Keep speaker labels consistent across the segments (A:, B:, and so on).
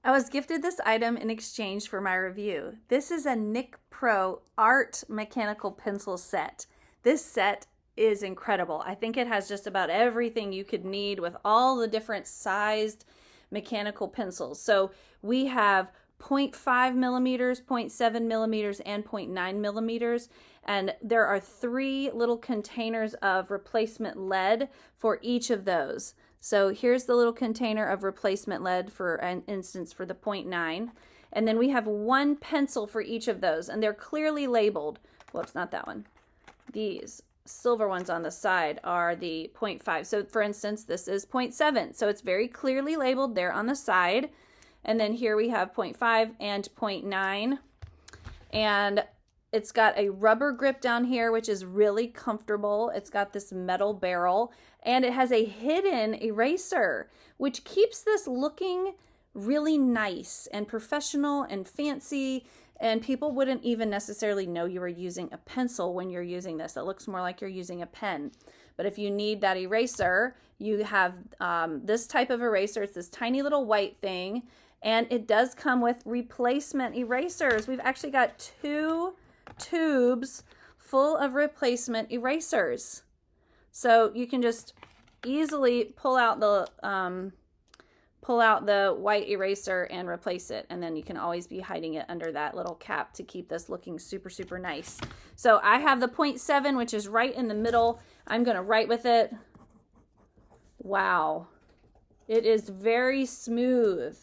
A: I was gifted this item in exchange for my review. This is a Nicpro art mechanical pencil set. This set is incredible. I think it has just about everything you could need with all the different sized mechanical pencils. So we have 0.5 millimeters, 0.7 millimeters, and 0.9 millimeters. And there are 3 little containers of replacement lead for each of those. So here's the little container of replacement lead, for an instance, for the 0.9. And then we have 1 pencil for each of those, and they're clearly labeled. Whoops, not that one. These silver ones on the side are the 0.5. So for instance, this is 0.7. So it's very clearly labeled there on the side. And then here we have 0.5 and 0.9. And it's got a rubber grip down here, which is really comfortable. It's got this metal barrel, and it has a hidden eraser, which keeps this looking really nice and professional and fancy, and people wouldn't even necessarily know you were using a pencil when you're using this. It looks more like you're using a pen. But if you need that eraser, you have this type of eraser. It's this tiny little white thing, and it does come with replacement erasers. We've actually got 2 tubes full of replacement erasers. So you can just easily pull out the white eraser and replace it, and then you can always be hiding it under that little cap to keep this looking super, super nice. So I have the 0.7, which is right in the middle. I'm going to write with it. Wow. It is very smooth.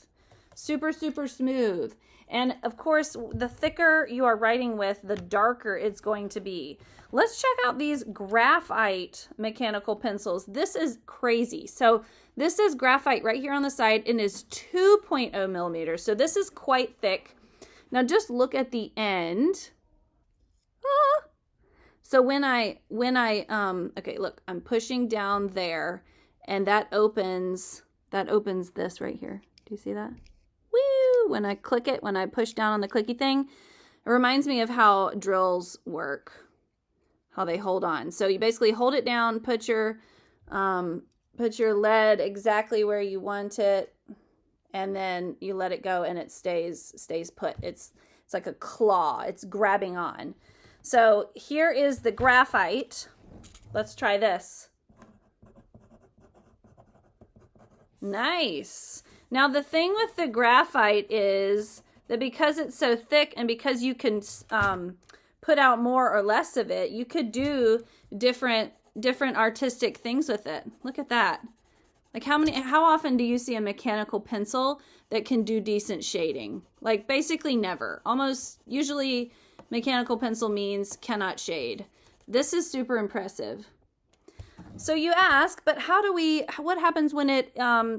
A: Super, super smooth. And of course, the thicker you are writing with, the darker it's going to be. Let's check out these graphite mechanical pencils. This is crazy. So this is graphite right here on the side, and is 2.0 millimeters. So this is quite thick. Now just look at the end. Ah. So when I okay, look, I'm pushing down there, and that opens this right here. Do you see that? Woo! When I click it, when I push down on the clicky thing, it reminds me of how drills work, how they hold on. So you basically hold it down, put your lead exactly where you want it, and then you let it go, and it stays put. It's like a claw. It's grabbing on. So here is the graphite. Let's try this. Nice. Now the thing with the graphite is that because it's so thick, and because you can put out more or less of it, you could do different artistic things with it. Look at that. Like how often do you see a mechanical pencil that can do decent shading? Like basically never. Almost usually mechanical pencil means cannot shade. This is super impressive. So you ask, but what happens when it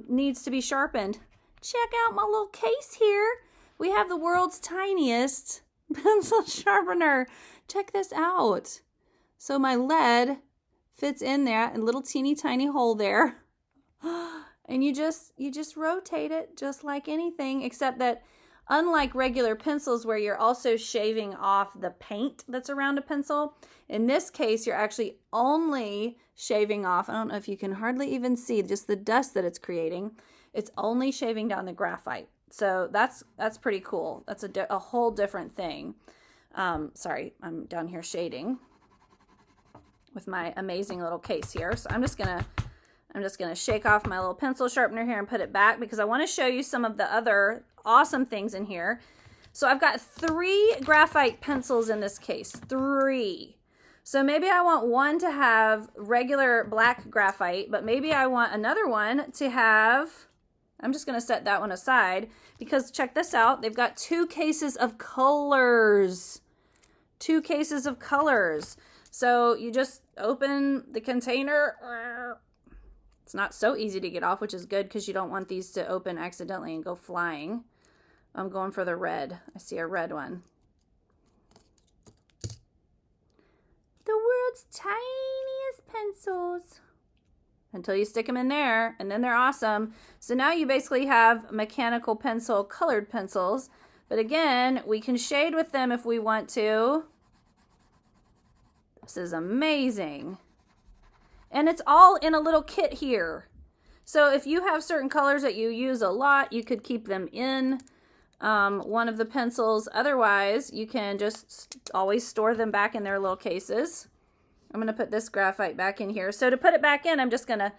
A: needs to be sharpened? Check out my little case here. We have the world's tiniest pencil sharpener. Check this out. So my lead fits in there, a little teeny tiny hole there. And you just rotate it just like anything, except that unlike regular pencils where you're also shaving off the paint that's around a pencil, in this case, you're actually only shaving off, I don't know if you can hardly even see just the dust that it's creating. It's only shaving down the graphite. So that's pretty cool. That's a whole different thing. Sorry, I'm down here shading with my amazing little case here. So I'm just gonna shake off my little pencil sharpener here and put it back, because I want to show you some of the other awesome things in here. So I've got 3 graphite pencils in this case, 3. So maybe I want one to have regular black graphite, but maybe I want another one to have, I'm just gonna set that one aside, because check this out, they've got 2 cases of colors. 2 cases of colors. So you just open the container. It's not so easy to get off, which is good because you don't want these to open accidentally and go flying. I'm going for the red. I see a red one. The world's tiniest pencils. Until you stick them in there, and then they're awesome. So now you basically have mechanical pencil, colored pencils. But again, we can shade with them if we want to. This is amazing. And it's all in a little kit here. So if you have certain colors that you use a lot, you could keep them in one of the pencils. Otherwise, you can just always store them back in their little cases. I'm going to put this graphite back in here. So to put it back in, I'm just going to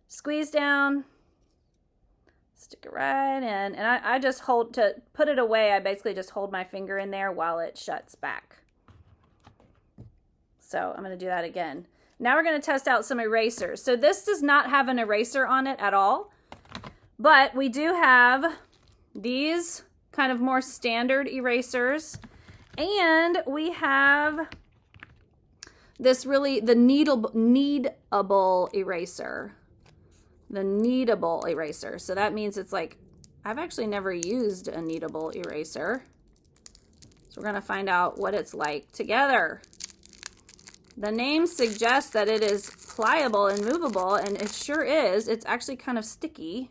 A: squeeze down, stick it right in, and I just hold, to put it away, I basically just hold my finger in there while it shuts back. So I'm going to do that again. Now we're going to test out some erasers. So this does not have an eraser on it at all, but we do have these kind of more standard erasers, and we have this really, the kneadable eraser. The kneadable eraser. So that means it's like, I've actually never used a kneadable eraser. So we're going to find out what it's like together. The name suggests that it is pliable and movable, and it sure is. It's actually kind of sticky.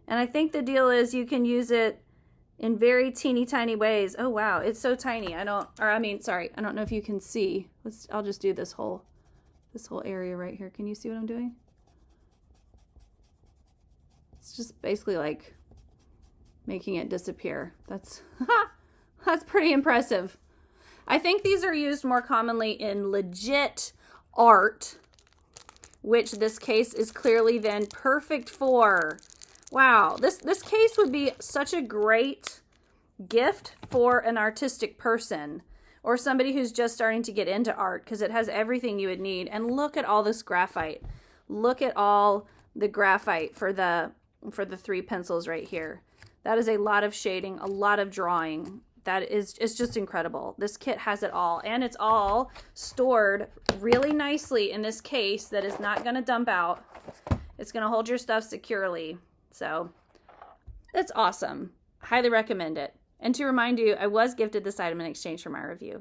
A: And I think the deal is you can use it in very teeny tiny ways. Oh wow, it's so tiny. I don't know if you can see. I'll just do this whole area right here. Can you see what I'm doing? It's just basically like making it disappear. That's pretty impressive. I think these are used more commonly in legit art, which this case is clearly then perfect for. Wow, this case would be such a great gift for an artistic person or somebody who's just starting to get into art, because it has everything you would need. And look at all this graphite. Look at all the graphite for the 3 pencils right here. That is a lot of shading, a lot of drawing. It's just incredible. This kit has it all, and it's all stored really nicely in this case that is not going to dump out. It's going to hold your stuff securely. So it's awesome. Highly recommend it. And to remind you, I was gifted this item in exchange for my review.